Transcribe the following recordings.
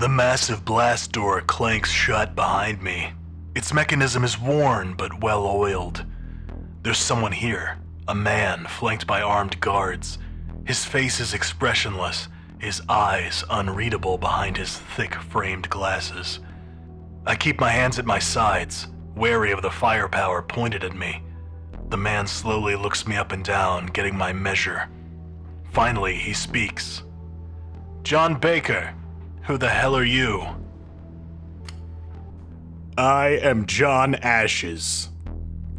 The massive blast door clanks shut behind me. Its mechanism is worn but well oiled. There's someone here, a man flanked by armed guards. His face is expressionless, his eyes unreadable behind his thick-framed glasses. I keep my hands at my sides, wary of the firepower pointed at me. The man slowly looks me up and down, getting my measure. Finally, he speaks. "John Baker, who the hell are you?" I am John Ashes.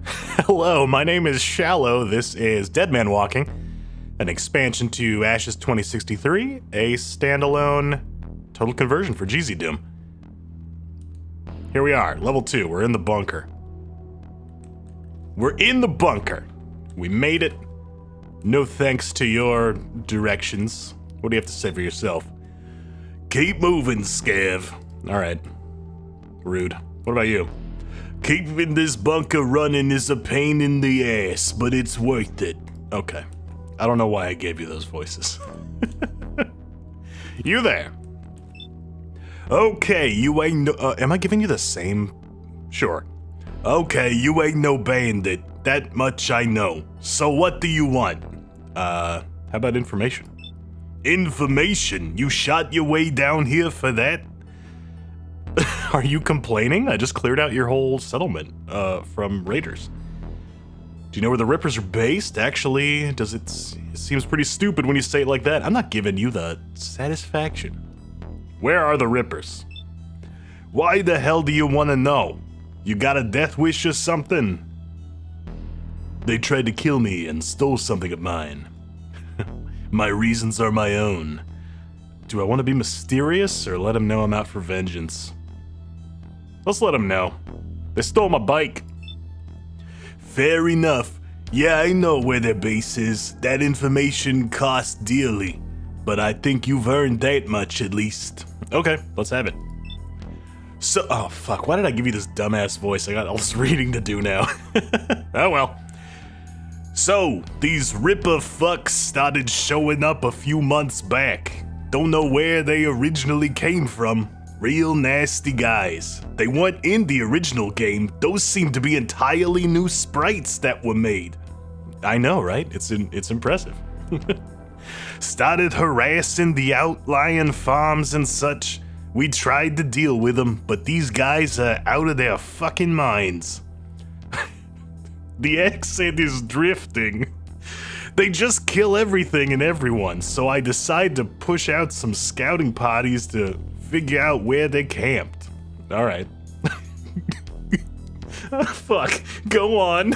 Hello, my name is Shallow. This is Dead Man Walking, an expansion to Ashes 2063, a standalone total conversion for GZ Doom. Here we are, level 2, we're in the bunker. We're in the bunker. We made it. No thanks to your directions. What do you have to say for yourself? "Keep moving, Scav." Alright. Rude. What about you? "Keeping this bunker running is a pain in the ass, but it's worth it." Okay. I don't know why I gave you those voices. You there. "Okay, you ain't no... Am I giving you the same? Sure. Okay, you ain't no bandit. That much I know. So what do you want?" How about information? "Information? You shot your way down here for that?" Are you complaining? I just cleared out your whole settlement, from raiders. Do you know where the Rippers are based? Actually, it seems pretty stupid when you say it like that. I'm not giving you the satisfaction. Where are the Rippers? "Why the hell do you want to know? You got a death wish or something?" "They tried to kill me and stole something of mine. My reasons are my own." Do I want to be mysterious or let them know I'm out for vengeance? Let's let them know. They stole my bike. "Fair enough. Yeah, I know where their base is. That information costs dearly. But I think you've earned that much at least." Okay, let's have it. So, oh fuck, why did I give you this dumbass voice? I got all this reading to do now. Oh well. "So, these Ripper fucks started showing up a few months back. Don't know where they originally came from. Real nasty guys. They weren't in the original game. Those seem to be entirely new sprites that were made." I know, right? It's impressive. "Started harassing the outlying farms and such. We tried to deal with them, but these guys are out of their fucking minds." The accent is drifting. "They just kill everything and everyone, so I decided to push out some scouting parties to figure out where they camped." Alright. Fuck, go on.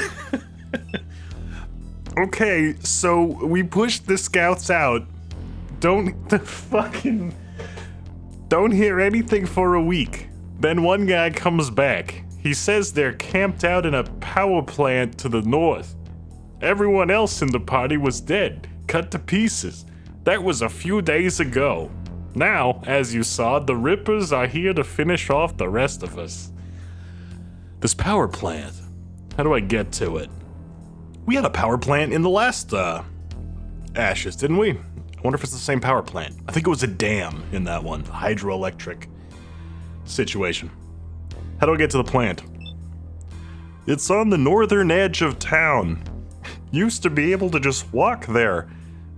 Okay, so we pushed the scouts out. Don't hear anything for a week. Then one guy comes back. He says they're camped out in a power plant to the north. Everyone else in the party was dead, cut to pieces. That was a few days ago. Now, as you saw, the Rippers are here to finish off the rest of us. This power plant. How do I get to it? We had a power plant in the last, Ashes, didn't we? I wonder if it's the same power plant. I think it was a dam in that one, a hydroelectric situation. How do I get to the plant? It's on the northern edge of town. Used to be able to just walk there,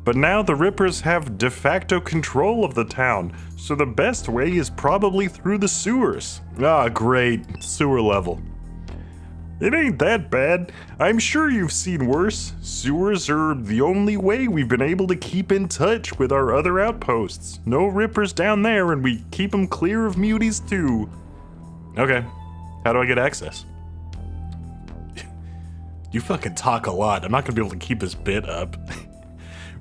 but now the Rippers have de facto control of the town, so the best way is probably through the sewers. Ah, great, sewer level. It ain't that bad. I'm sure you've seen worse. Sewers are the only way we've been able to keep in touch with our other outposts. No Rippers down there, and we keep them clear of muties too. Okay, how do I get access? You fucking talk a lot. I'm not gonna be able to keep this bit up.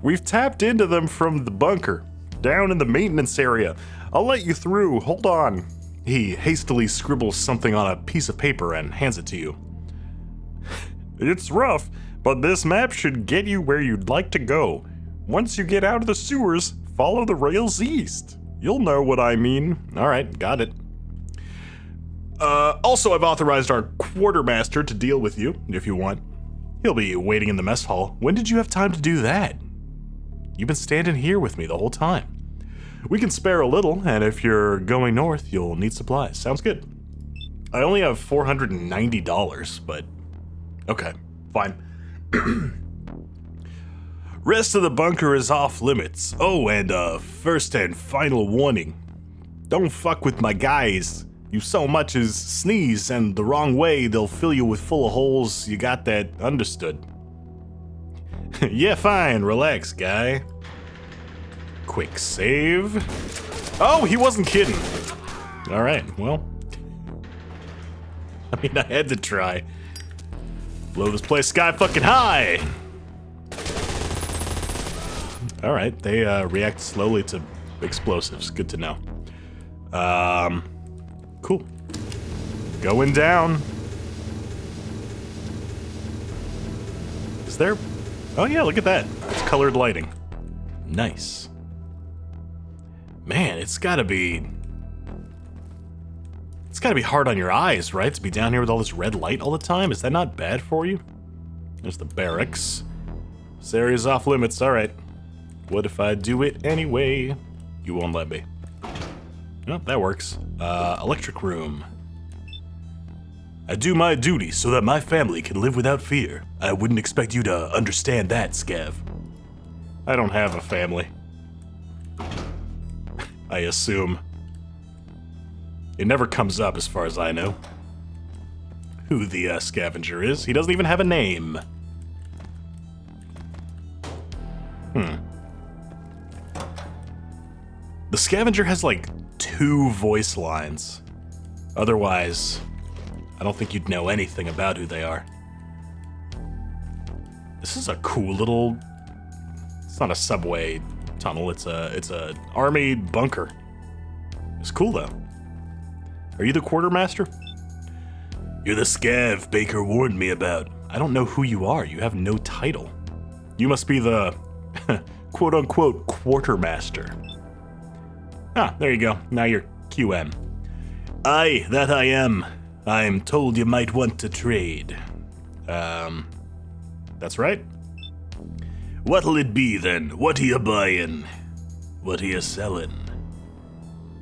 We've tapped into them from the bunker, down in the maintenance area. I'll let you through, hold on. He hastily scribbles something on a piece of paper and hands it to you. It's rough, but this map should get you where you'd like to go. Once you get out of the sewers, follow the rails east. You'll know what I mean. Alright, got it. Also, I've authorized our quartermaster to deal with you, if you want. He'll be waiting in the mess hall. When did you have time to do that? You've been standing here with me the whole time. We can spare a little, and if you're going north, you'll need supplies. Sounds good. I only have $490, but okay, fine. Rest of the bunker is off limits. Oh, and first and final warning. Don't fuck with my guys. You so much as sneeze and the wrong way, they'll fill you with full of holes. You got that understood. Yeah, fine, relax, guy. Quick save. Oh, he wasn't kidding. All right, well. I mean, I had to try. Blow this place sky fucking high. All right, they react slowly to explosives. Good to know. Cool. Going down. Is there? Oh yeah, look at that. It's colored lighting. Nice. Man, it's gotta be hard on your eyes, right? To be down here with all this red light all the time. Is that not bad for you? There's the barracks. This area's off limits, all right. What if I do it anyway? You won't let me. Nope, that works. Electric room. I do my duty so that my family can live without fear. I wouldn't expect you to understand that, Scav. I don't have a family. I assume. It never comes up as far as I know. Who the scavenger is. He doesn't even have a name. The scavenger has like 2 voice lines. Otherwise, I don't think you'd know anything about who they are. This is a cool little... It's not a subway tunnel, it's a army bunker. It's cool though. Are you the quartermaster? You're the scav Baker warned me about. I don't know who you are. You have no title. You must be the quote-unquote quartermaster. Ah, there you go. Now you're QM. Aye, that I am. I'm told you might want to trade. That's right. What'll it be then? What are you buying? What are you selling?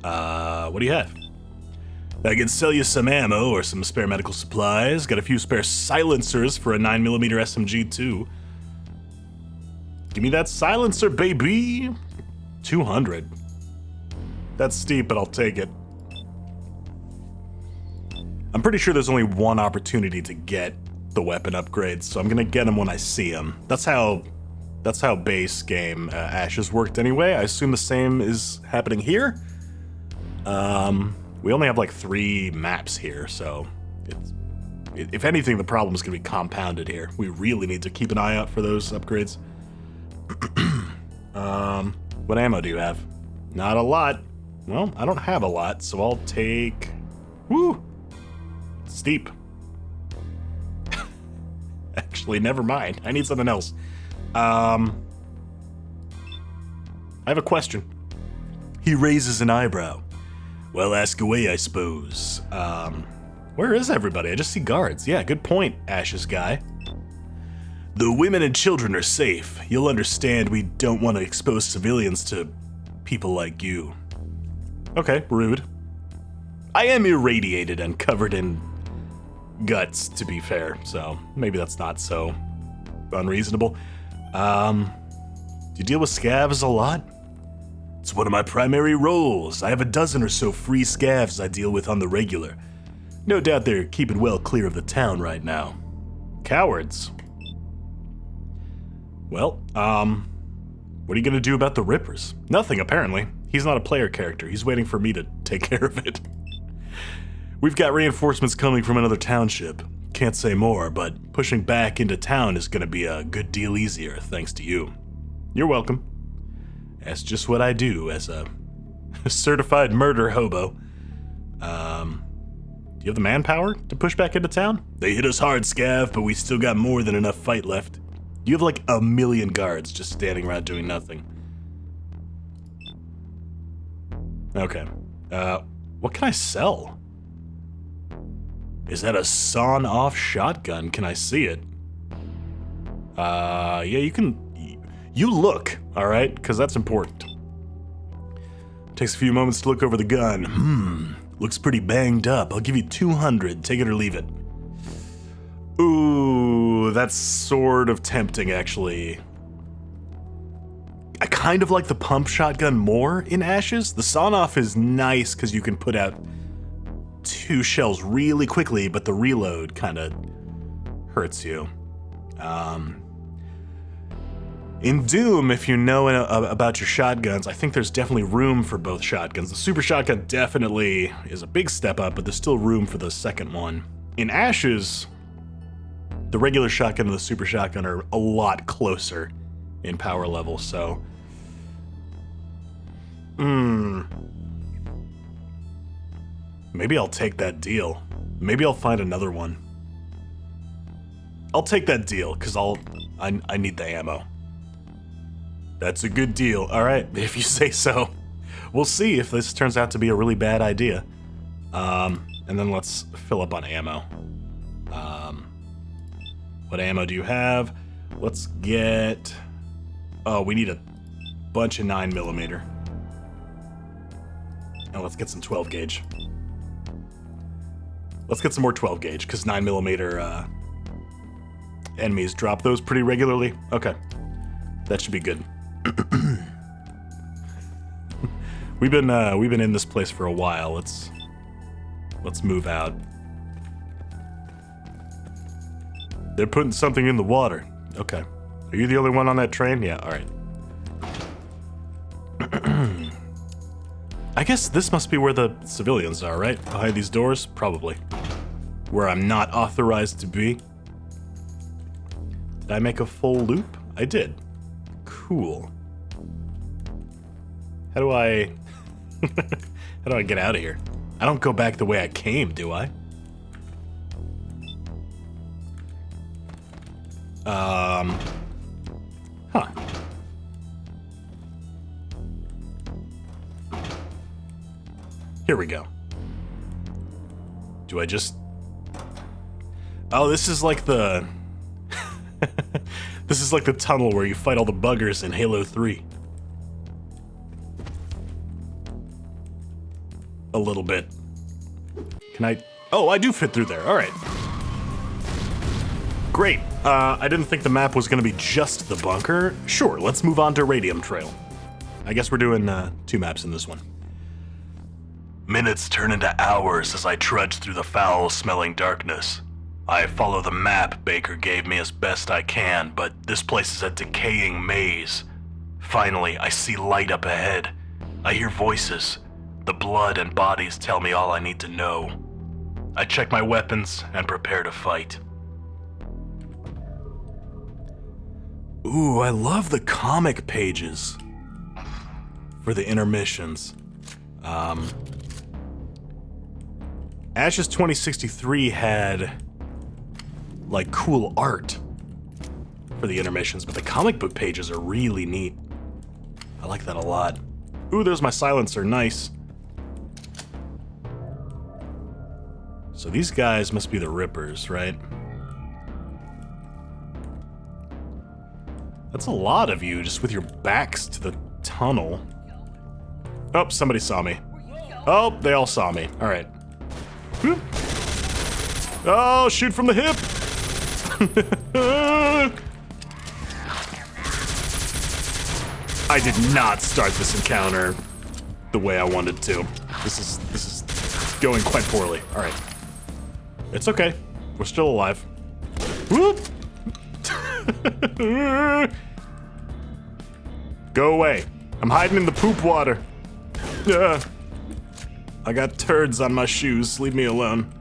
What do you have? I can sell you some ammo or some spare medical supplies. Got a few spare silencers for a 9mm SMG too. Give me that silencer, baby. 200. That's steep, but I'll take it. I'm pretty sure there's only one opportunity to get the weapon upgrades, so I'm gonna get them when I see them. That's how base game Ashes worked anyway. I assume the same is happening here. We only have like 3 maps here, so if anything, the problem is gonna be compounded here. We really need to keep an eye out for those upgrades. What ammo do you have? Not a lot. Well, I don't have a lot, so I'll take... Woo! Steep. Actually, never mind. I need something else. I have a question. He raises an eyebrow. Well, ask away, I suppose. Where is everybody? I just see guards. Yeah, good point, Ash's guy. The women and children are safe. You'll understand we don't want to expose civilians to people like you. Okay, rude. I am irradiated and covered in guts, to be fair, so maybe that's not so unreasonable. Do you deal with scavs a lot? It's one of my primary roles. I have a dozen or so free scavs I deal with on the regular. No doubt they're keeping well clear of the town right now. Cowards. Well, what are you gonna do about the Rippers? Nothing, apparently. He's not a player character. He's waiting for me to take care of it. We've got reinforcements coming from another township. Can't say more, but pushing back into town is gonna be a good deal easier, thanks to you. You're welcome. That's just what I do as a certified murder hobo. Do you have the manpower to push back into town? They hit us hard, Scav, but we still got more than enough fight left. You have like 1 million guards just standing around doing nothing. Okay. What can I sell? Is that a sawn-off shotgun? Can I see it? Yeah, you can... You look, alright? Because that's important. Takes a few moments to look over the gun. Looks pretty banged up. I'll give you 200. Take it or leave it. Ooh, that's sort of tempting, actually. I kind of like the pump shotgun more in Ashes. The sawn-off is nice because you can put out 2 shells really quickly, but the reload kind of hurts you. In Doom, if you know about your shotguns, I think there's definitely room for both shotguns. The super shotgun definitely is a big step up, but there's still room for the second one. In Ashes, the regular shotgun and the super shotgun are a lot closer in power level, so... Maybe I'll take that deal. Maybe I'll find another one. I'll take that deal, because I need the ammo. That's a good deal. All right, if you say so. We'll see if this turns out to be a really bad idea. And then let's fill up on ammo. What ammo do you have? Let's get... Oh, we need a bunch of 9mm. And let's get some 12 gauge. Let's get some more 12 gauge, because 9mm enemies drop those pretty regularly. Okay, that should be good. We've been in this place for a while. Let's move out. They're putting something in the water. Okay. Are you the only one on that train? Yeah, all right. I guess this must be where the civilians are, right? Behind these doors? Probably. Where I'm not authorized to be. Did I make a full loop? I did. Cool. How do I... How do I get out of here? I don't go back the way I came, do I? Huh. Here we go. Do I just... Oh, this is like the... This is like the tunnel where you fight all the buggers in Halo 3. A little bit. Can I... Oh, I do fit through there. All right. Great. I didn't think the map was going to be just the bunker. Sure, let's move on to Radium Trail. I guess we're doing 2 maps in this one. Minutes turn into hours as I trudge through the foul-smelling darkness. I follow the map Baker gave me as best I can, but this place is a decaying maze. Finally, I see light up ahead. I hear voices. The blood and bodies tell me all I need to know. I check my weapons and prepare to fight. Ooh, I love the comic pages for the intermissions. Ashes 2063 had like cool art for the intermissions, but the comic book pages are really neat. I like that a lot. Ooh, there's my silencer, nice. So these guys must be the Rippers, right? That's a lot of you, just with your backs to the tunnel. Oh, somebody saw me. Oh, they all saw me. All right. Whoop. Oh, shoot from the hip. I did not start this encounter the way I wanted to. This is going quite poorly. All right. It's okay. We're still alive. Whoop. Go away. I'm hiding in the poop water. I got turds on my shoes. Leave me alone.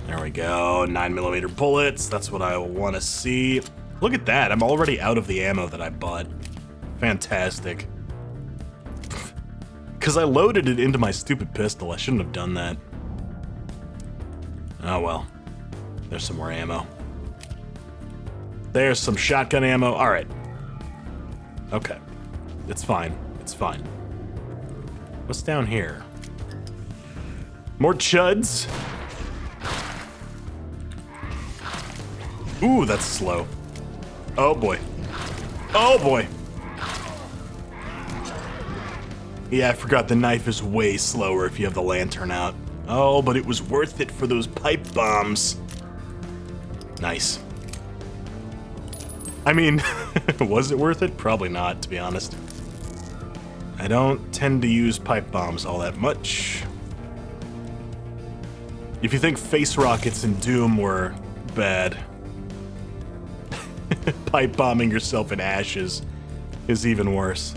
There we go. 9mm bullets. That's what I want to see. Look at that. I'm already out of the ammo that I bought. Fantastic. Because I loaded it into my stupid pistol. I shouldn't have done that. Oh well. There's some more ammo. There's some shotgun ammo. All right. Okay. It's fine. It's fine. What's down here? More chuds. Ooh, that's slow. Oh boy. Oh boy. Yeah, I forgot the knife is way slower if you have the lantern out. Oh, but it was worth it for those pipe bombs. Nice. I mean, was it worth it? Probably not, to be honest. I don't tend to use pipe bombs all that much. If you think face rockets in Doom were bad, pipe bombing yourself in ashes is even worse.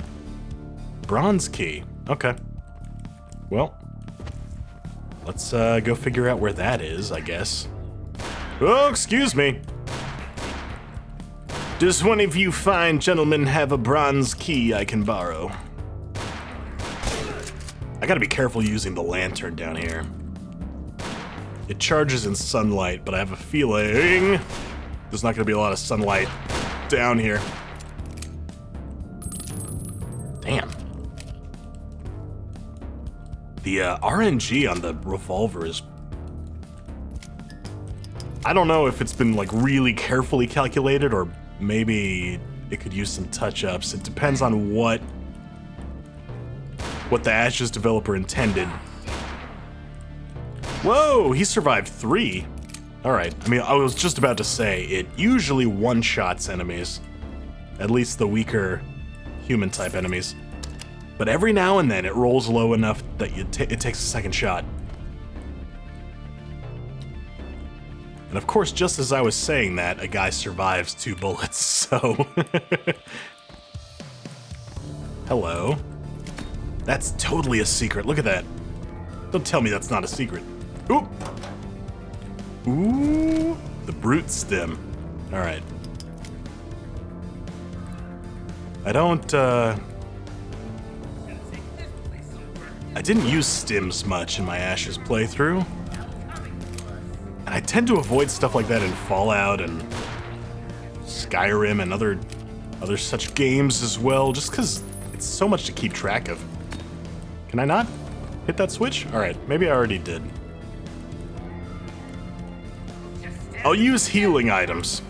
Bronze key. Okay. Well, let's go figure out where that is, I guess. Oh, excuse me. Does one of you fine gentlemen have a bronze key I can borrow? I gotta be careful using the lantern down here. It charges in sunlight, but I have a feeling there's not gonna be a lot of sunlight down here. Damn. The RNG on the revolver is... I don't know if it's been like really carefully calculated or maybe it could use some touch-ups. It depends on what the Ashes developer intended. Whoa, he survived 3. All right, I mean, I was just about to say, it usually one-shots enemies. At least the weaker human-type enemies. But every now and then, it rolls low enough that it takes a second shot. And of course, just as I was saying that, a guy survives 2 bullets, so... Hello. That's totally a secret, look at that. Don't tell me that's not a secret. Ooh! Ooh! The brute stem. Alright. I don't, I didn't use stims much in my Ashes playthrough. And I tend to avoid stuff like that in Fallout and Skyrim and other such games as well, just because it's so much to keep track of. Can I not hit that switch? Alright, maybe I already did. I'll use healing items.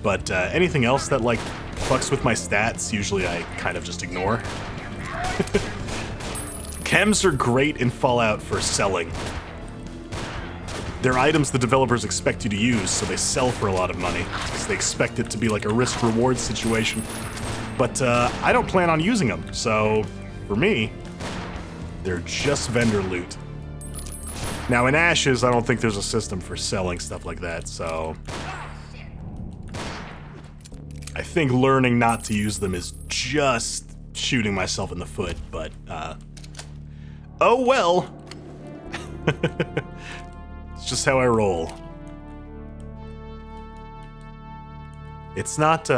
But anything else that, like, fucks with my stats, usually I kind of just ignore. Chems are great in Fallout for selling. They're items the developers expect you to use, so they sell for a lot of money, because they expect it to be like a risk-reward situation. But I don't plan on using them, so for me, they're just vendor loot. Now in Ashes, I don't think there's a system for selling stuff like that, so... I think learning not to use them is just shooting myself in the foot, but, oh well! It's just how I roll. It's not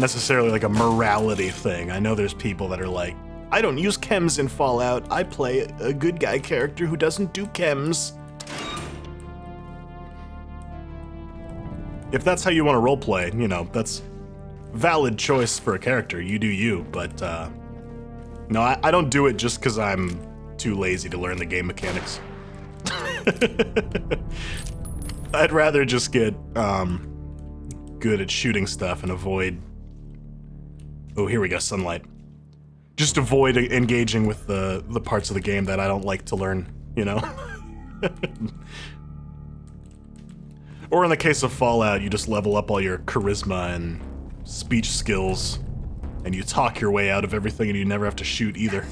necessarily like a morality thing. I know there's people that are like, I don't use chems in Fallout, I play a good guy character who doesn't do chems. If that's how you want to roleplay, you know, that's valid choice for a character, you do you, but no, I don't do it just because I'm too lazy to learn the game mechanics. I'd rather just get good at shooting stuff and avoid... Oh, here we go, sunlight. Just avoid engaging with the parts of the game that I don't like to learn, you know? Or in the case of Fallout, you just level up all your charisma and speech skills, and you talk your way out of everything and you never have to shoot either.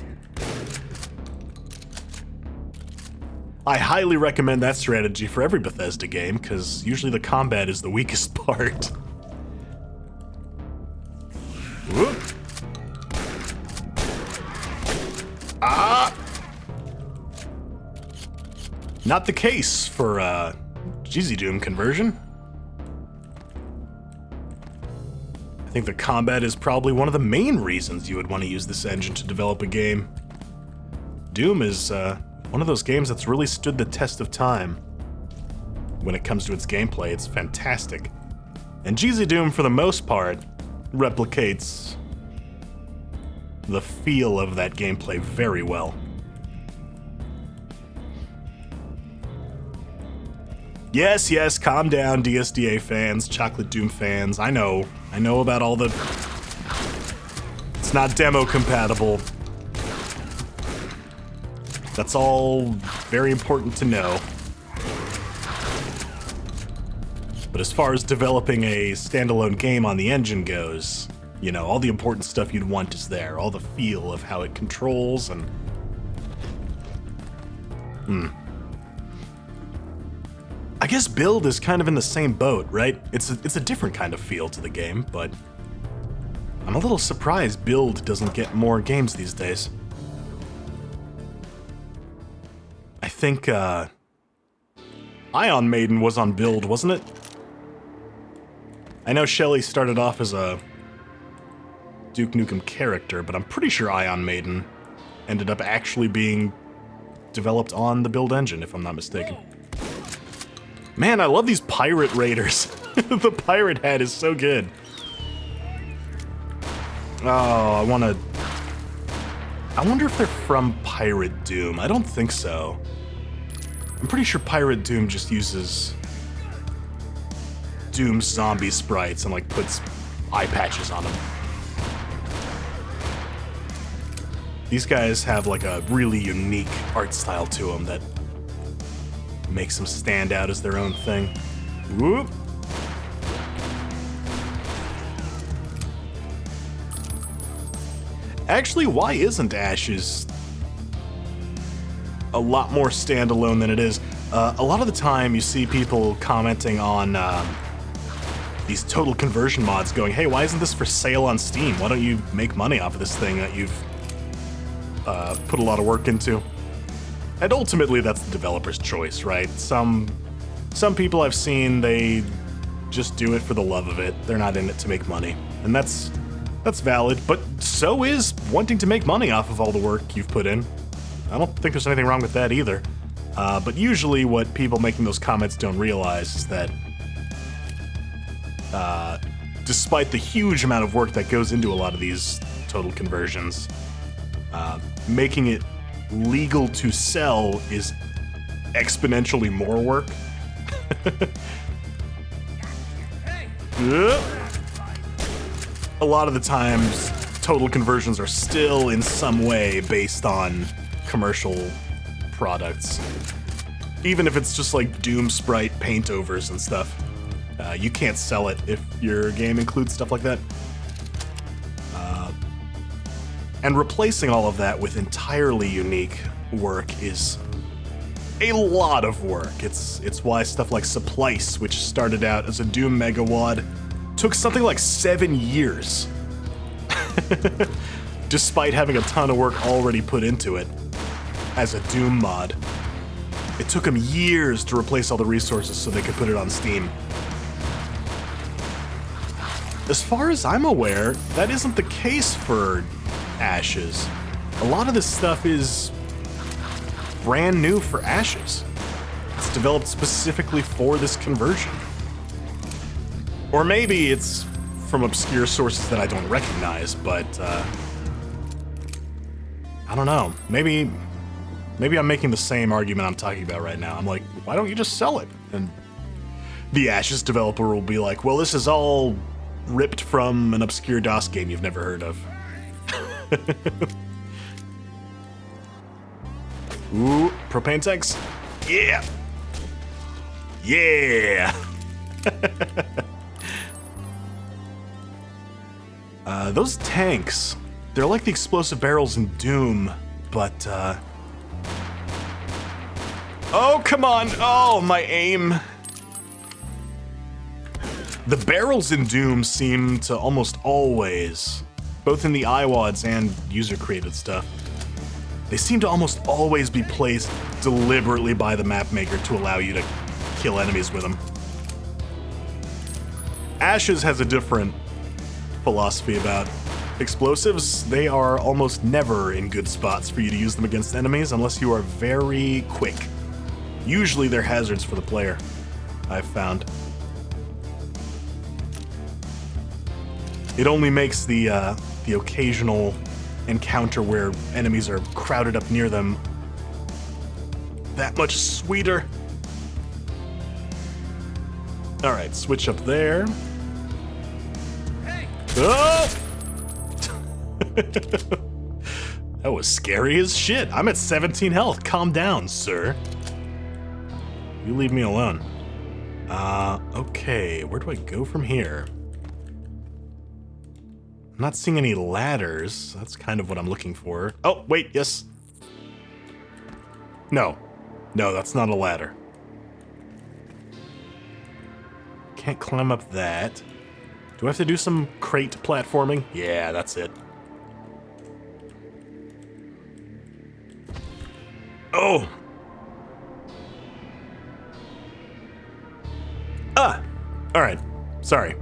I highly recommend that strategy for every Bethesda game, because usually the combat is the weakest part. Whoop. Ah! Not the case for GZ Doom conversion. I think the combat is probably one of the main reasons you would want to use this engine to develop a game. Doom is one of those games that's really stood the test of time. When it comes to its gameplay, it's fantastic. And GZ Doom, for the most part, replicates the feel of that gameplay very well. Yes, yes, calm down, DSDA fans, Chocolate Doom fans. I know about all the It's not demo compatible. That's all very important to know. But as far as developing a standalone game on the engine goes, you know, all the important stuff you'd want is there. All the feel of how it controls and... I guess Build is kind of in the same boat, right? It's a different kind of feel to the game, but I'm a little surprised Build doesn't get more games these days. I think, Ion Maiden was on Build, wasn't it? I know Shelley started off as a Duke Nukem character, but I'm pretty sure Ion Maiden ended up actually being developed on the Build engine, if I'm not mistaken. Man, I love these pirate raiders. The pirate hat is so good. Oh, I wonder if they're from Pirate Doom. I don't think so. I'm pretty sure Pirate Doom just uses Doom zombie sprites and like puts eye patches on them. These guys have like a really unique art style to them that makes them stand out as their own thing. Whoop. Actually, why isn't Ashes a lot more standalone than it is? A lot of the time you see people commenting on these total conversion mods going, hey, why isn't this for sale on Steam? Why don't you make money off of this thing that you've put a lot of work into? And ultimately, that's the developer's choice, right? Some people I've seen, they just do it for the love of it. They're not in it to make money. And that's valid, but so is wanting to make money off of all the work you've put in. I don't think there's anything wrong with that either. But usually what people making those comments don't realize is that despite the huge amount of work that goes into a lot of these total conversions, making it legal to sell is exponentially more work. A lot of the times, total conversions are still in some way based on commercial products. Even if it's just like Doom sprite paint overs and stuff. You can't sell it if your game includes stuff like that. And replacing all of that with entirely unique work is a lot of work. It's why stuff like Supplice, which started out as a Doom Megawad, took something like 7 years. Despite having a ton of work already put into it as a Doom mod. It took them years to replace all the resources so they could put it on Steam. As far as I'm aware, that isn't the case for Ashes. A lot of this stuff is brand new for Ashes. It's developed specifically for this conversion. Or maybe it's from obscure sources that I don't recognize, but I don't know. Maybe I'm making the same argument I'm talking about right now. I'm like, why don't you just sell it? And the Ashes developer will be like, well, this is all ripped from an obscure DOS game you've never heard of. Ooh, propane tanks? Yeah! Yeah! Those tanks, they're like the explosive barrels in Doom, but, oh, come on! Oh, my aim! The barrels in Doom seem to almost always, both in the iWads and user-created stuff, they seem to almost always be placed deliberately by the map maker to allow you to kill enemies with them. Ashes has a different philosophy about explosives. They are almost never in good spots for you to use them against enemies unless you are very quick. Usually they're hazards for the player, I've found. It only makes the occasional encounter where enemies are crowded up near them that much sweeter. Alright, switch up there. Hey. Oh! That was scary as shit. I'm at 17 health. Calm down, sir. You leave me alone. Okay. Where do I go from here? I'm not seeing any ladders. That's kind of what I'm looking for. Oh, wait, yes. No. No, that's not a ladder. Can't climb up that. Do I have to do some crate platforming? Yeah, that's it. Oh! Alright. Sorry.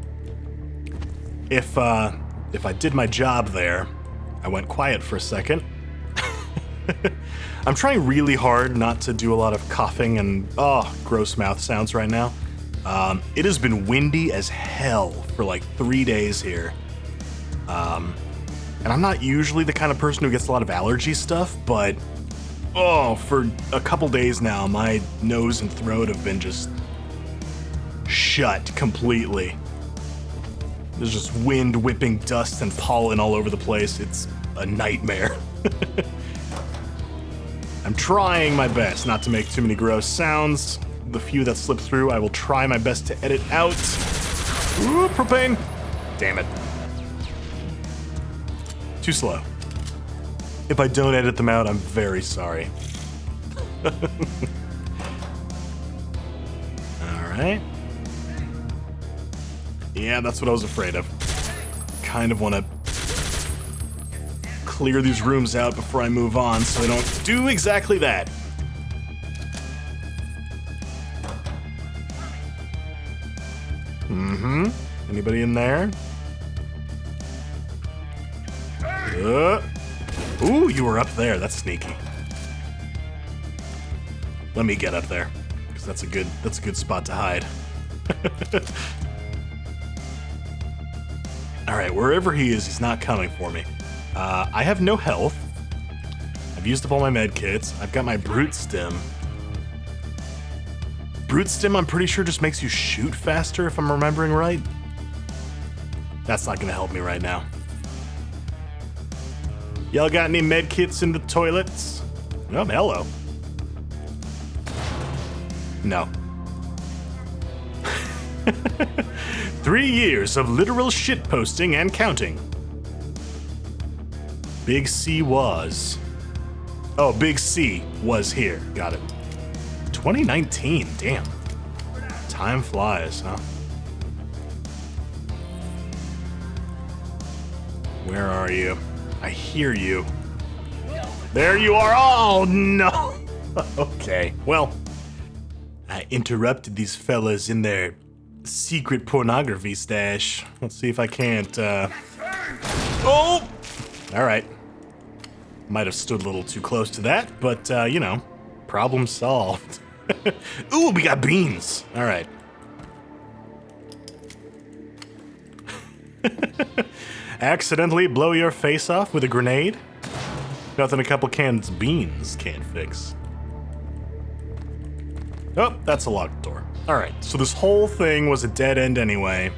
If I did my job there, I went quiet for a second. I'm trying really hard not to do a lot of coughing and, gross mouth sounds right now. It has been windy as hell for like 3 days here. And I'm not usually the kind of person who gets a lot of allergy stuff, but, for a couple days now, my nose and throat have been just shut completely. There's just wind whipping dust and pollen all over the place. It's a nightmare. I'm trying my best not to make too many gross sounds. The few that slip through, I will try my best to edit out. Ooh, propane! Damn it. Too slow. If I don't edit them out, I'm very sorry. Alright. Yeah, that's what I was afraid of. Kind of want to clear these rooms out before I move on so I don't do exactly that. Mm-hmm. Anybody in there? Ooh, you were up there. That's sneaky. Let me get up there, because that's a good spot to hide. Alright, wherever he is, he's not coming for me. I have no health. I've used up all my med kits. I've got my brute stim. Brute stim, I'm pretty sure, just makes you shoot faster, if I'm remembering right. That's not gonna help me right now. Y'all got any med kits in the toilets? Oh, hello. No. 3 years of literal shitposting and counting. Big C was. Oh, Big C was here. Got it. 2019, damn. Time flies, huh? Where are you? I hear you. There you are. Oh, no. Okay, well, I interrupted these fellas in their secret pornography stash. Let's see if I can't, Oh! Alright. Might have stood a little too close to that, but, you know, problem solved. Ooh, we got beans! Alright. Accidentally blow your face off with a grenade? Nothing a couple cans of beans can't fix. Oh, that's a locked door. Alright, so this whole thing was a dead end anyway.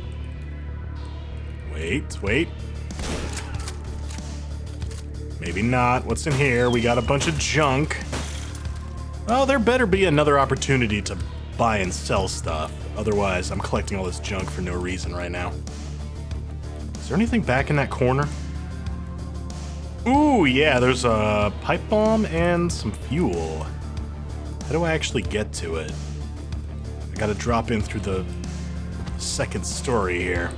Wait. Maybe not. What's in here? We got a bunch of junk. Oh, there better be another opportunity to buy and sell stuff. Otherwise, I'm collecting all this junk for no reason right now. Is there anything back in that corner? Ooh, yeah, there's a pipe bomb and some fuel. How do I actually get to it? I gotta drop in through the second story here.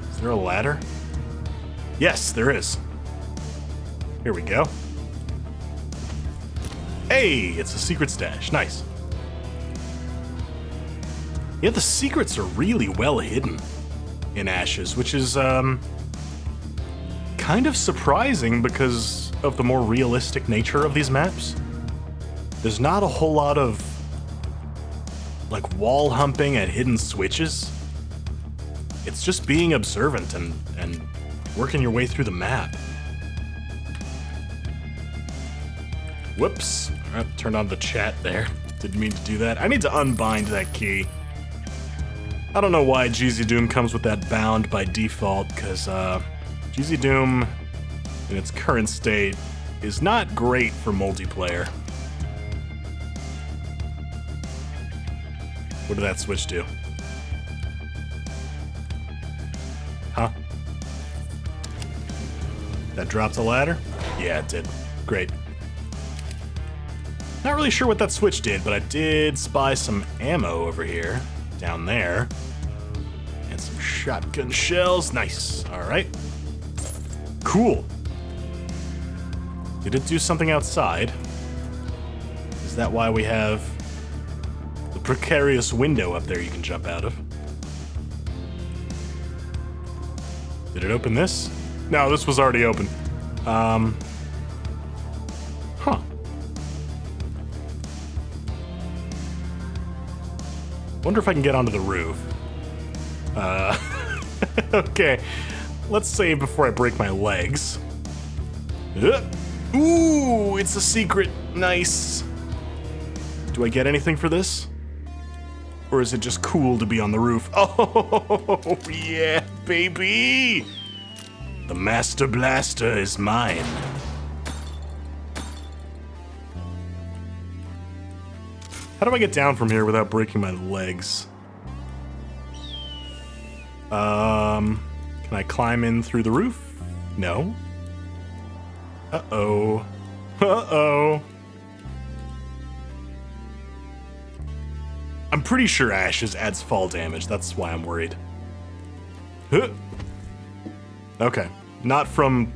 Is there a ladder? Yes, there is. Here we go. Hey, it's a secret stash. Nice. Yeah, the secrets are really well hidden in Ashes, which is, kind of surprising because of the more realistic nature of these maps. There's not a whole lot of, like, wall humping at hidden switches. It's just being observant and working your way through the map. Whoops. Alright, turned on the chat there. Didn't mean to do that. I need to unbind that key. I don't know why GZ Doom comes with that bound by default, because GZ Doom in its current state is not great for multiplayer. What did that switch do? Huh? That dropped a ladder? Yeah, it did. Great. Not really sure what that switch did, but I did spy some ammo over here, down there. And some shotgun shells. Nice. Alright. Cool. Did it do something outside? Is that why we have the precarious window up there you can jump out of? Did it open this? No, this was already open. Huh. Wonder if I can get onto the roof. Okay. Let's save before I break my legs. Ooh, it's a secret. Nice. Do I get anything for this? Or is it just cool to be on the roof? Oh, yeah, baby! The Master Blaster is mine. How do I get down from here without breaking my legs? Can I climb in through the roof? No. Uh-oh. Uh-oh. I'm pretty sure ashes adds fall damage. That's why I'm worried. Huh. Okay. Not from...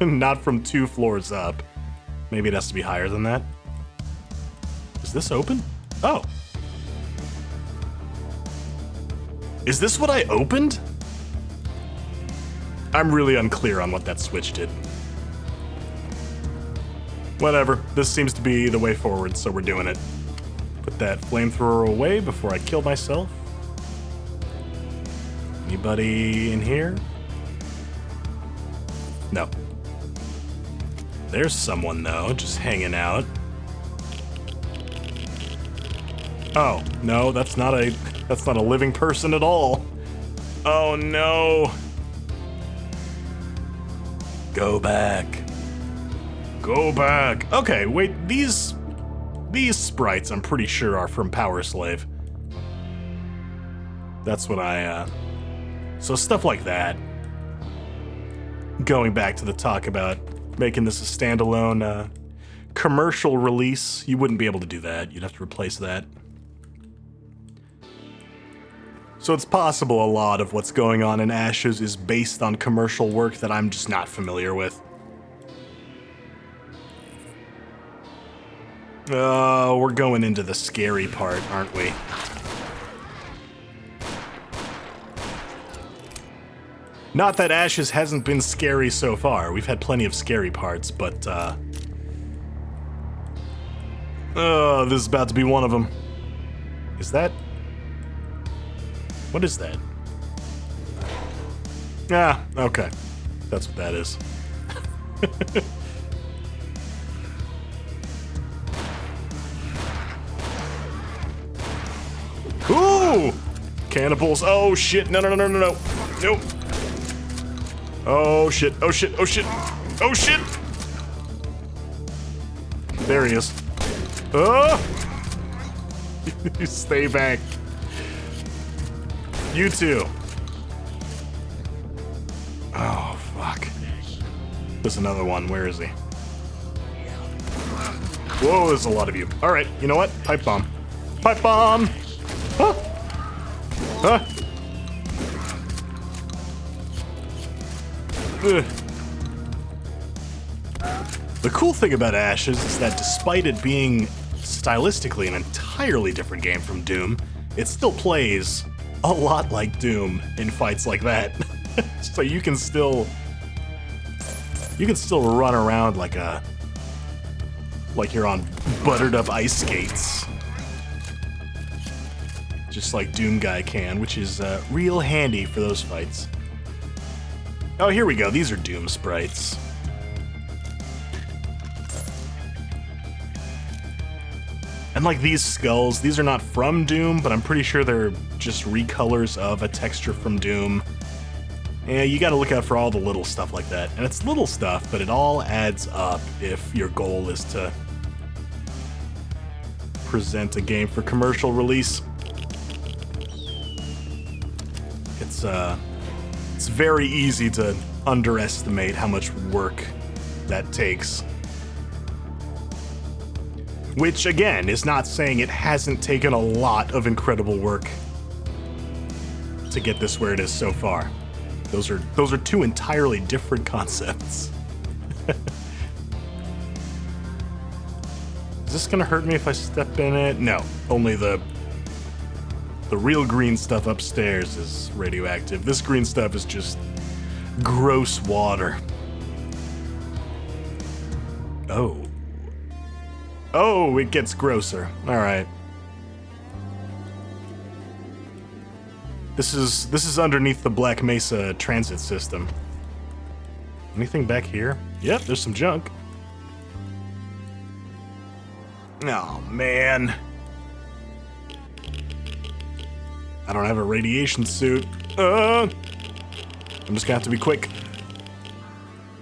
not from 2 floors up. Maybe it has to be higher than that. Is this open? Oh. Is this what I opened? I'm really unclear on what that switch did. Whatever. This seems to be the way forward, so we're doing it. Put that flamethrower away before I kill myself. Anybody in here? No. There's someone, though, just hanging out. Oh, no, that's not a living person at all. Oh, no. Go back. Go back. Okay, wait, these sprites I'm pretty sure are from Power Slave. That's what so stuff like that. Going back to the talk about making this a standalone commercial release, you wouldn't be able to do that. You'd have to replace that. So it's possible a lot of what's going on in Ashes is based on commercial work that I'm just not familiar with. We're going into the scary part, aren't we? Not that Ashes hasn't been scary so far. We've had plenty of scary parts, but, this is about to be one of them. Is that... What is that? Ah, okay. That's what that is. Ooh! Cannibals. Oh, shit. No, no, no, no, no, no. Nope. Oh, shit. Oh, shit. Oh, shit. Oh, shit! There he is. Oh! You stay back. You too. Oh, fuck. There's another one. Where is he? Whoa, there's a lot of you. Alright, you know what? Pipe bomb. Pipe bomb! Huh? Huh? Ugh. The cool thing about Ashes is that despite it being stylistically an entirely different game from Doom, it still plays a lot like Doom in fights like that. So you can still run around like you're on buttered up ice skates. Just like Doom Guy can, which is real handy for those fights. Oh, here we go. These are Doom sprites. And like these skulls, these are not from Doom, but I'm pretty sure they're just recolors of a texture from Doom. Yeah, you gotta look out for all the little stuff like that. And it's little stuff, but it all adds up if your goal is to present a game for commercial release. It's very easy to underestimate how much work that takes. Which, again, is not saying it hasn't taken a lot of incredible work to get this where it is so far. Those are two entirely different concepts. Is this gonna hurt me if I step in it? No, only the real green stuff upstairs is radioactive. This green stuff is just gross water. Oh. Oh, it gets grosser. All right. This is underneath the Black Mesa transit system. Anything back here? Yep, there's some junk. Oh, man. I don't have a radiation suit. I'm just gonna have to be quick.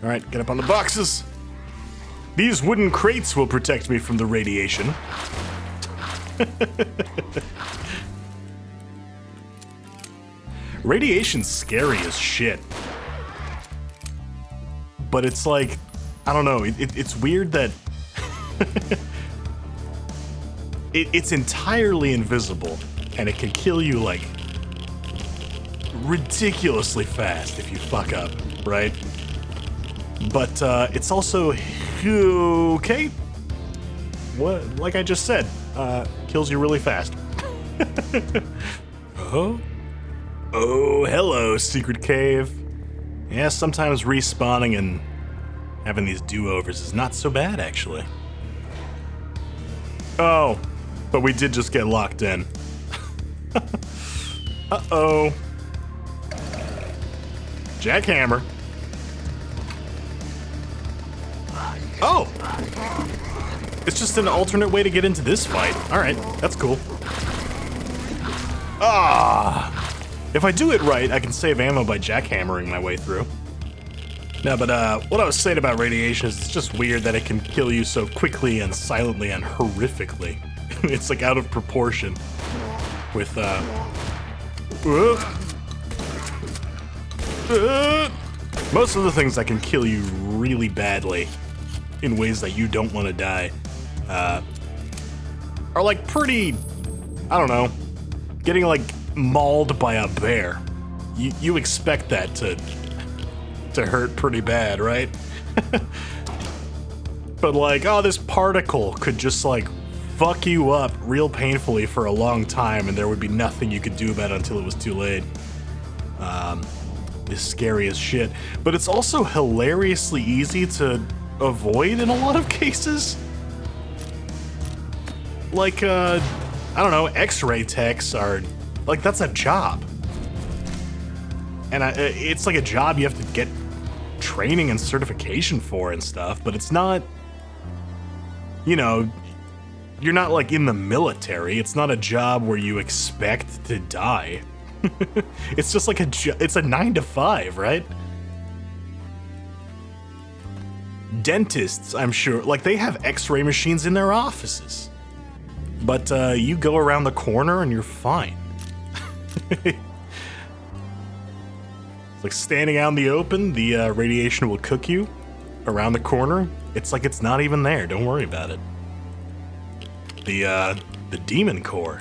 All right, get up on the boxes. These wooden crates will protect me from the radiation. Radiation's scary as shit. But it's like, I don't know, it's weird that it's entirely invisible and it can kill you like ridiculously fast if you fuck up, right? But it's also okay. What? Like I just said, kills you really fast. Oh, hello, secret cave. Yeah, sometimes respawning and having these do-overs is not so bad, actually. Oh, but we did just get locked in. Uh-oh. Jackhammer. Oh! It's just an alternate way to get into this fight. Alright, that's cool. Ah! If I do it right, I can save ammo by jackhammering my way through. No, but what I was saying about radiation is it's just weird that it can kill you so quickly and silently and horrifically. It's like out of proportion with most of the things that can kill you really badly in ways that you don't want to die are like pretty, I don't know, getting like mauled by a bear. You expect that to hurt pretty bad, right? But like, oh, this particle could just like fuck you up real painfully for a long time and there would be nothing you could do about it until it was too late. It's scary as shit. But it's also hilariously easy to avoid in a lot of cases. Like, I don't know, X-ray techs are, like, that's a job. And it's like a job you have to get training and certification for and stuff, but it's not, you know, you're not like in the military. It's not a job where you expect to die. It's just like it's a 9 to 5, right? Dentists, I'm sure, like they have X-ray machines in their offices. But you go around the corner and you're fine. It's like standing out in the open, the radiation will cook you. Around the corner, it's like it's not even there. Don't worry about it. The Demon Core.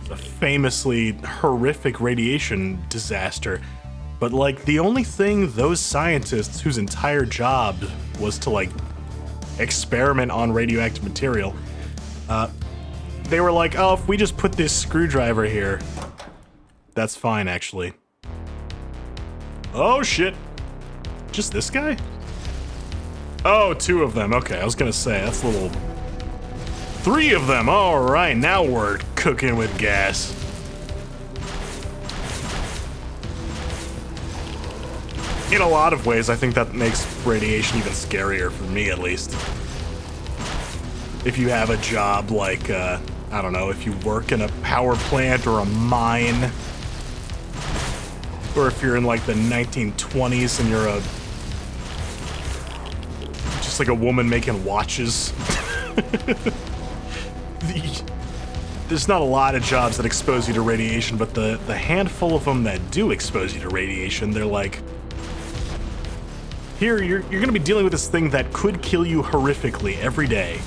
It's a famously horrific radiation disaster. But like the only thing those scientists whose entire job was to like experiment on radioactive material, they were like, oh, if we just put this screwdriver here, that's fine actually. Oh shit. Just this guy? Oh, 2 of them. Okay, I was gonna say, that's a little... 3 of them, alright, now we're cooking with gas. In a lot of ways, I think that makes radiation even scarier, for me at least. If you have a job like, I don't know, if you work in a power plant or a mine, Or if you're in like the 1920s and you're just like a woman making watches. There's not a lot of jobs that expose you to radiation, but the handful of them that do expose you to radiation, they're like, here, you're gonna be dealing with this thing that could kill you horrifically every day.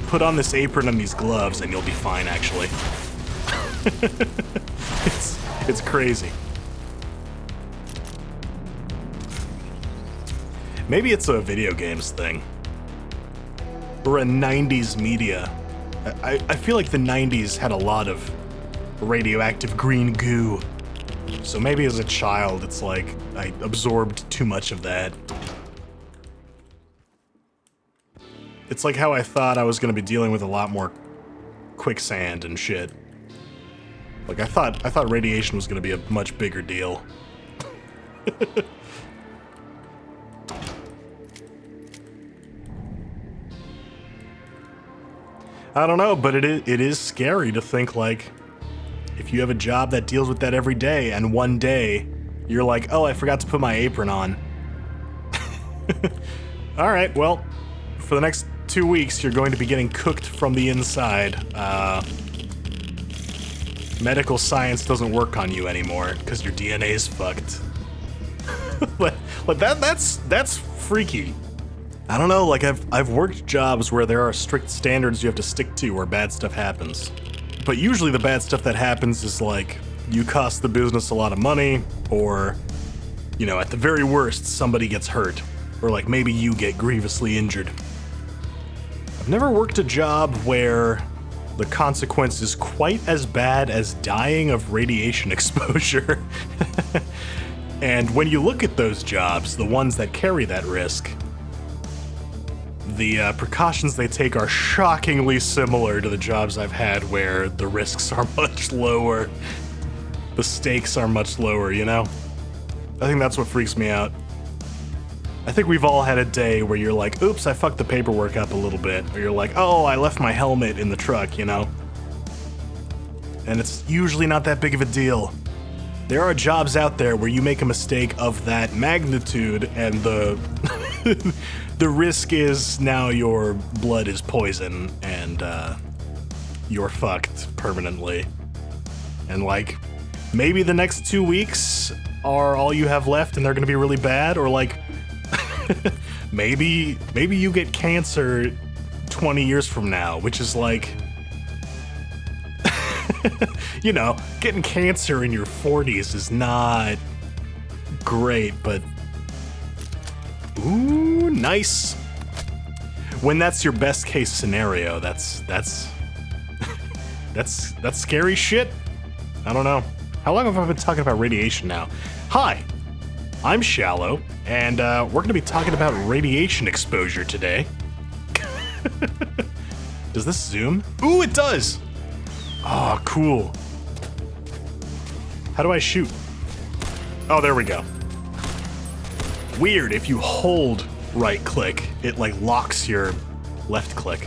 Put on this apron and these gloves and you'll be fine, actually. It's crazy. Maybe it's a video games thing. Or a 90s media. I feel like the 90s had a lot of radioactive green goo. So maybe as a child, it's like I absorbed too much of that. It's like how I thought I was gonna be dealing with a lot more quicksand and shit. Like I thought radiation was gonna be a much bigger deal. I don't know, but it is scary to think like, if you have a job that deals with that every day, and one day you're like, oh, I forgot to put my apron on. All right, well, for the next 2 weeks, you're going to be getting cooked from the inside. Medical science doesn't work on you anymore because your DNA is fucked. Like that's freaky. I don't know, like I've worked jobs where there are strict standards you have to stick to where bad stuff happens. But usually the bad stuff that happens is like, you cost the business a lot of money, or, you know, at the very worst, somebody gets hurt. Or like maybe you get grievously injured. I've never worked a job where the consequence is quite as bad as dying of radiation exposure. And when you look at those jobs, the ones that carry that risk, the precautions they take are shockingly similar to the jobs I've had where the risks are much lower. The stakes are much lower, you know? I think that's what freaks me out. I think we've all had a day where you're like, oops, I fucked the paperwork up a little bit. Or you're like, oh, I left my helmet in the truck, you know? And it's usually not that big of a deal. There are jobs out there where you make a mistake of that magnitude and the the risk is now your blood is poison and you're fucked permanently. And like, maybe the next 2 weeks are all you have left and they're gonna be really bad, or like, maybe you get cancer 20 years from now, which is like, you know, getting cancer in your 40s is not great, but ooh, nice. When that's your best case scenario, that's scary shit. I don't know. How long have I been talking about radiation now? Hi, I'm Shallow, and we're gonna be talking about radiation exposure today. Does this zoom? Ooh, it does! Oh, cool. How do I shoot? Oh, there we go. Weird, if you hold right click, it like locks your left click.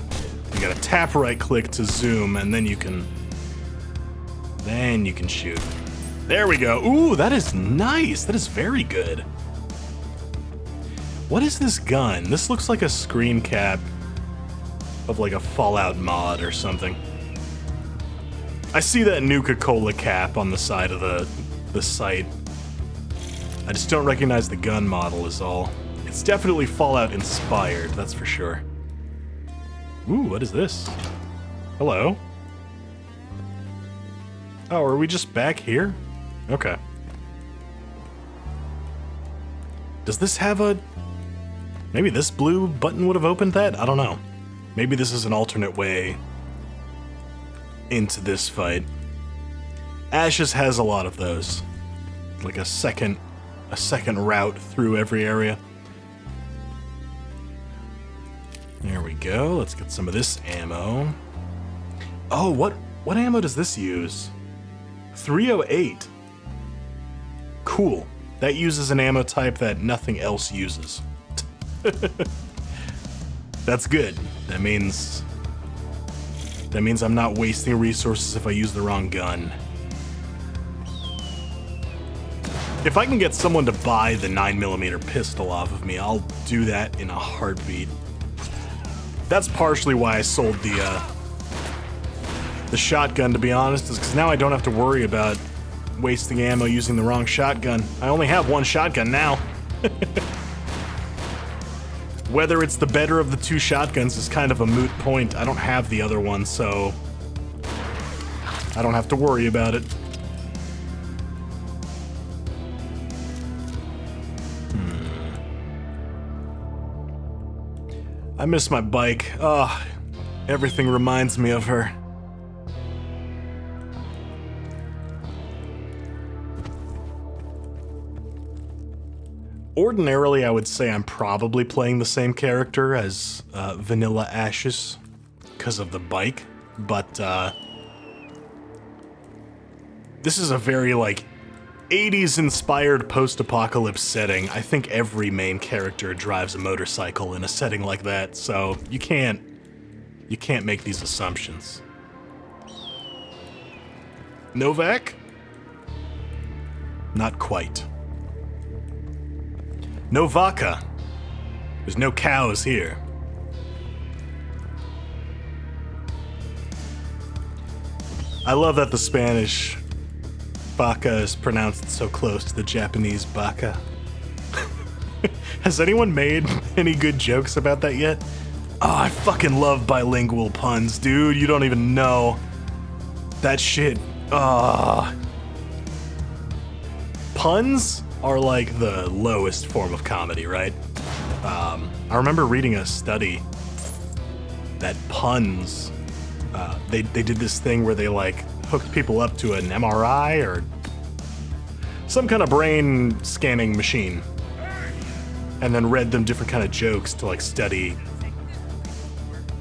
You gotta tap right click to zoom, and then you can shoot. There we go. Ooh, that is nice. That is very good. What is this gun? This looks like a screen cap of like a Fallout mod or something. I see that Nuka-Cola cap on the side of the site. I just don't recognize the gun model is all. It's definitely Fallout inspired, that's for sure. Ooh, what is this? Hello? Oh, are we just back here? Okay. Does this have a... Maybe this blue button would have opened that? I don't know. Maybe this is an alternate way into this fight. Ashes has a lot of those. Like a second route through every area. There we go. Let's get some of this ammo. Oh, what ammo does this use? 308. Cool. That uses an ammo type that nothing else uses. That's good. That means I'm not wasting resources if I use the wrong gun. If I can get someone to buy the 9mm pistol off of me, I'll do that in a heartbeat. That's partially why I sold the shotgun, to be honest, is because now I don't have to worry about wasting ammo using the wrong shotgun. I only have one shotgun now. Whether it's the better of the two shotguns is kind of a moot point. I don't have the other one, so I don't have to worry about it. I miss my bike. Ugh, everything reminds me of her. Ordinarily, I would say I'm probably playing the same character as Vanilla Ashes because of the bike, but this is a very, like, 80s-inspired post-apocalypse setting. I think every main character drives a motorcycle in a setting like that, so you can't make these assumptions. Novak? Not quite. No vaca. There's no cows here. I love that the Spanish vaca is pronounced so close to the Japanese baka. Has anyone made any good jokes about that yet? Oh, I fucking love bilingual puns, dude. You don't even know. That shit. Puns are like the lowest form of comedy, right? I remember reading a study that puns, they did this thing where they like hooked people up to an MRI or some kind of brain scanning machine and then read them different kind of jokes to like study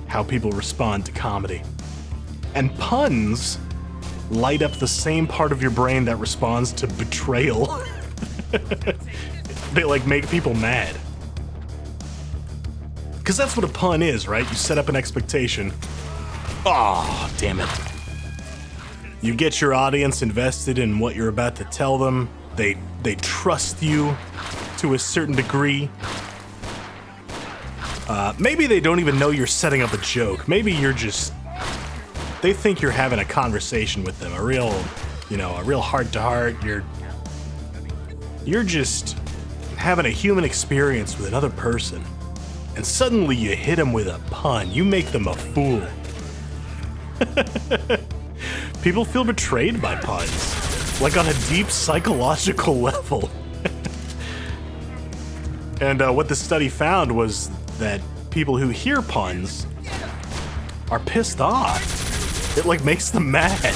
how people respond to comedy. And puns light up the same part of your brain that responds to betrayal. They like make people mad. Because that's what a pun is, right? You set up an expectation. Oh, damn it. You get your audience invested in what you're about to tell them. They trust you to a certain degree. Maybe they don't even know you're setting up a joke. Maybe you're just... They think you're having a conversation with them, a real heart-to-heart. You're just having a human experience with another person. And suddenly you hit them with a pun. You make them a fool. People feel betrayed by puns, like on a deep psychological level. And what the study found was that people who hear puns are pissed off. It like makes them mad.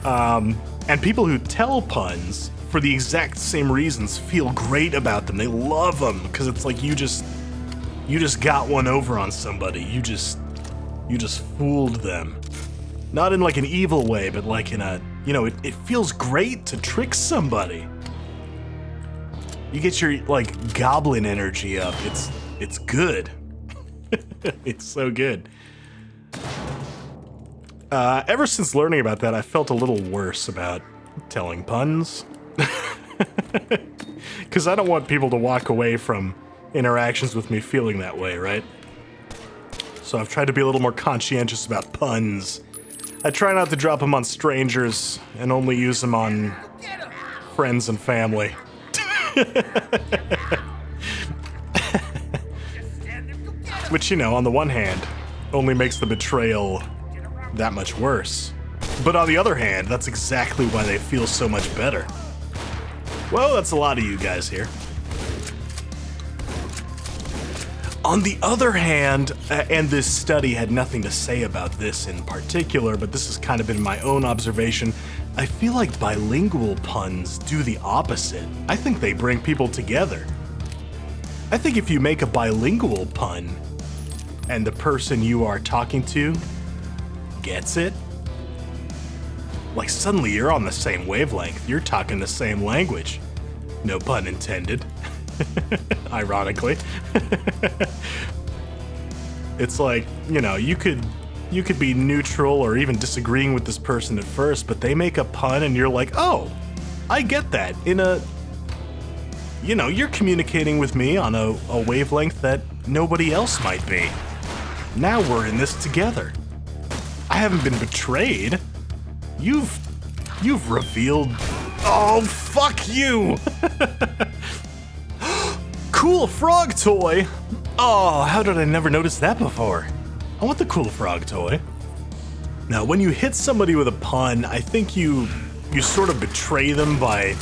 And people who tell puns for the exact same reasons feel great about them. They love them because it's like you just got one over on somebody. You just fooled them. Not in like an evil way, but like in a, it feels great to trick somebody. You get your like goblin energy up. It's good. It's so good. Ever since learning about that, I felt a little worse about telling puns. Because I don't want people to walk away from interactions with me feeling that way, right? So I've tried to be a little more conscientious about puns. I try not to drop them on strangers and only use them on friends and family. Which, on the one hand, only makes the betrayal that much worse. But on the other hand, that's exactly why they feel so much better. Well, that's a lot of you guys here. On the other hand, and this study had nothing to say about this in particular, but this has kind of been my own observation, I feel like bilingual puns do the opposite. I think they bring people together. I think if you make a bilingual pun, and the person you are talking to gets it, like suddenly you're on the same wavelength, you're talking the same language. No pun intended. Ironically. It's like, you could You could be neutral or even disagreeing with this person at first, but they make a pun and you're like, oh, I get that. You're communicating with me on a wavelength that nobody else might be. Now we're in this together. I haven't been betrayed. You've revealed... Oh, fuck you! Cool frog toy! Oh, how did I never notice that before? I want the cool frog toy. Now, when you hit somebody with a pun, I think you sort of betray them by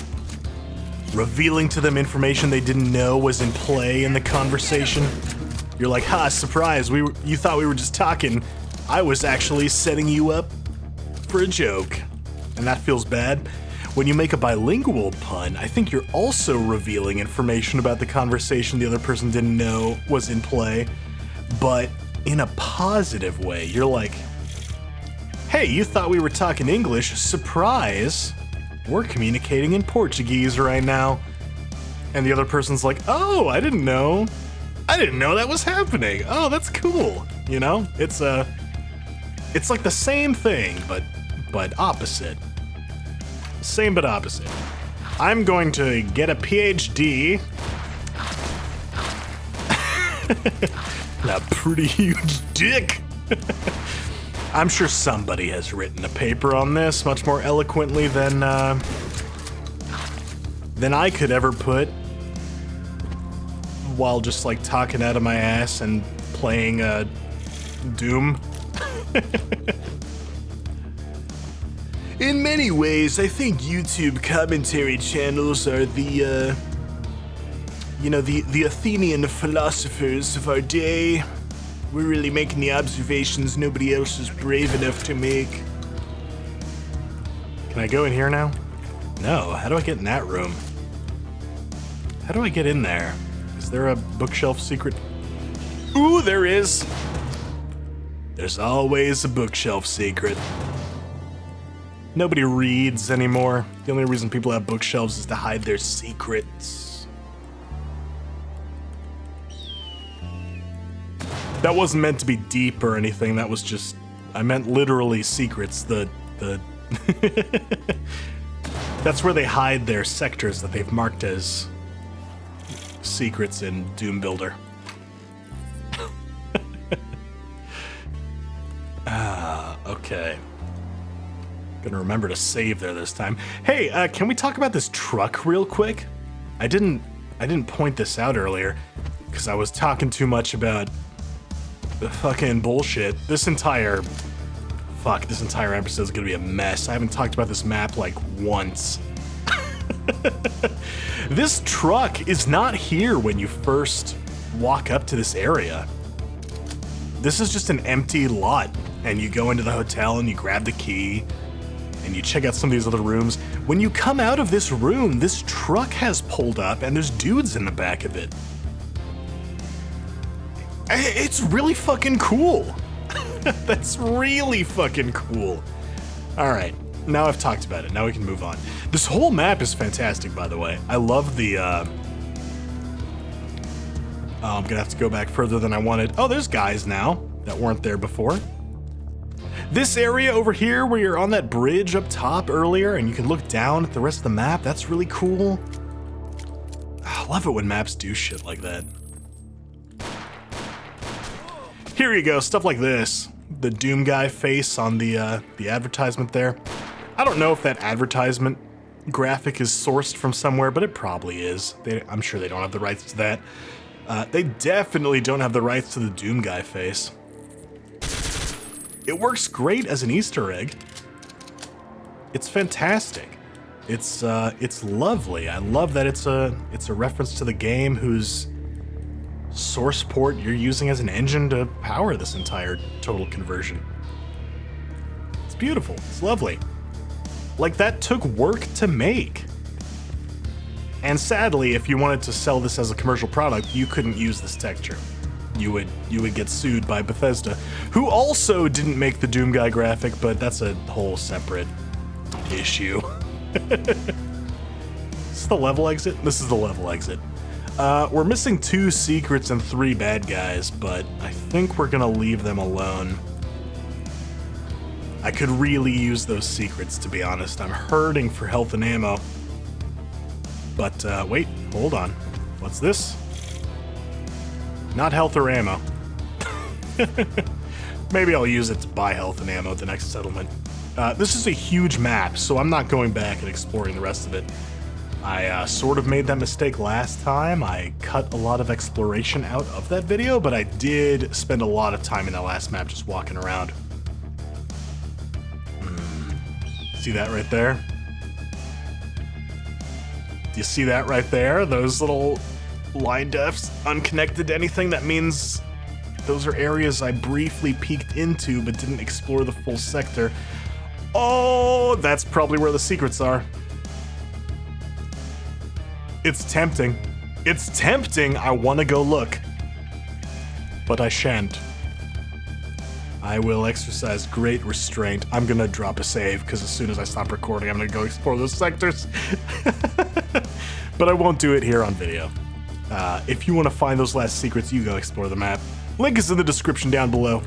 revealing to them information they didn't know was in play in the conversation. You're like, ha, surprise, you thought we were just talking. I was actually setting you up for a joke. And that feels bad. When you make a bilingual pun, I think you're also revealing information about the conversation the other person didn't know was in play, but in a positive way. You're like, hey, you thought we were talking English. Surprise! We're communicating in Portuguese right now. And the other person's like, oh, I didn't know. I didn't know that was happening. Oh, that's cool. You know, it's like the same thing, but opposite. Same but opposite. I'm going to get a PhD. A pretty huge dick. I'm sure somebody has written a paper on this much more eloquently than I could ever put while just like talking out of my ass and playing Doom. In many ways, I think YouTube commentary channels are the Athenian philosophers of our day. We're really making the observations nobody else is brave enough to make. Can I go in here now? No, how do I get in that room? How do I get in there? Is there a bookshelf secret? Ooh, there is! There's always a bookshelf secret. Nobody reads anymore. The only reason people have bookshelves is to hide their secrets. That wasn't meant to be deep or anything. That was just... I meant literally secrets. That's where they hide their sectors that they've marked as secrets in Doom Builder. Okay. Gonna remember to save there this time. Hey, can we talk about this truck real quick? I didn't point this out earlier because I was talking too much about the fucking bullshit. This entire episode is gonna be a mess. I haven't talked about this map like once. This truck is not here when you first walk up to this area. This is just an empty lot, and you go into the hotel and you grab the key and you check out some of these other rooms. When you come out of this room, this truck has pulled up and there's dudes in the back of it. It's really fucking cool. That's really fucking cool. All right, now I've talked about it. Now we can move on. This whole map is fantastic, by the way. I love the, I'm gonna have to go back further than I wanted. Oh, there's guys now that weren't there before. This area over here where you're on that bridge up top earlier and you can look down at the rest of the map, that's really cool. I love it when maps do shit like that. Here you go, stuff like this. The Doom guy face on the advertisement there. I don't know if that advertisement graphic is sourced from somewhere, but it probably is. I'm sure they don't have the rights to that. They definitely don't have the rights to the Doom guy face. It works great as an Easter egg. It's fantastic. It's lovely. I love that it's a reference to the game whose source port you're using as an engine to power this entire total conversion. It's beautiful. It's lovely. Like, that took work to make. And sadly, if you wanted to sell this as a commercial product, you couldn't use this texture. You would get sued by Bethesda, who also didn't make the Doom Guy graphic, but that's a whole separate issue. Is this the level exit? This is the level exit. We're missing 2 secrets and 3 bad guys, but I think we're gonna leave them alone. I could really use those secrets, to be honest. I'm hurting for health and ammo. But, wait, hold on. What's this? Not health or ammo. Maybe I'll use it to buy health and ammo at the next settlement. This is a huge map, so I'm not going back and exploring the rest of it. I sort of made that mistake last time. I cut a lot of exploration out of that video, but I did spend a lot of time in that last map just walking around. See that right there? Do you see that right there? Those little line defs unconnected to anything? That means those are areas I briefly peeked into but didn't explore the full sector. Oh, that's probably where the secrets are. It's tempting. It's tempting. I want to go look. But I shan't. I will exercise great restraint. I'm gonna drop a save, because as soon as I stop recording, I'm gonna go explore those sectors. But I won't do it here on video. If you want to find those last secrets, you go explore the map. Link is in the description down below.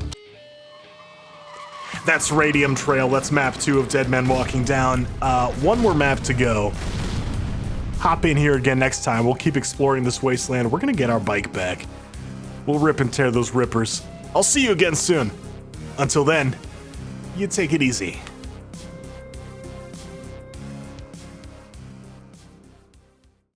That's Radium Trail. That's map 2 of Dead Men Walking Down. One more map to go. Hop in here again next time. We'll keep exploring this wasteland. We're gonna get our bike back. We'll rip and tear those rippers. I'll see you again soon. Until then, you take it easy.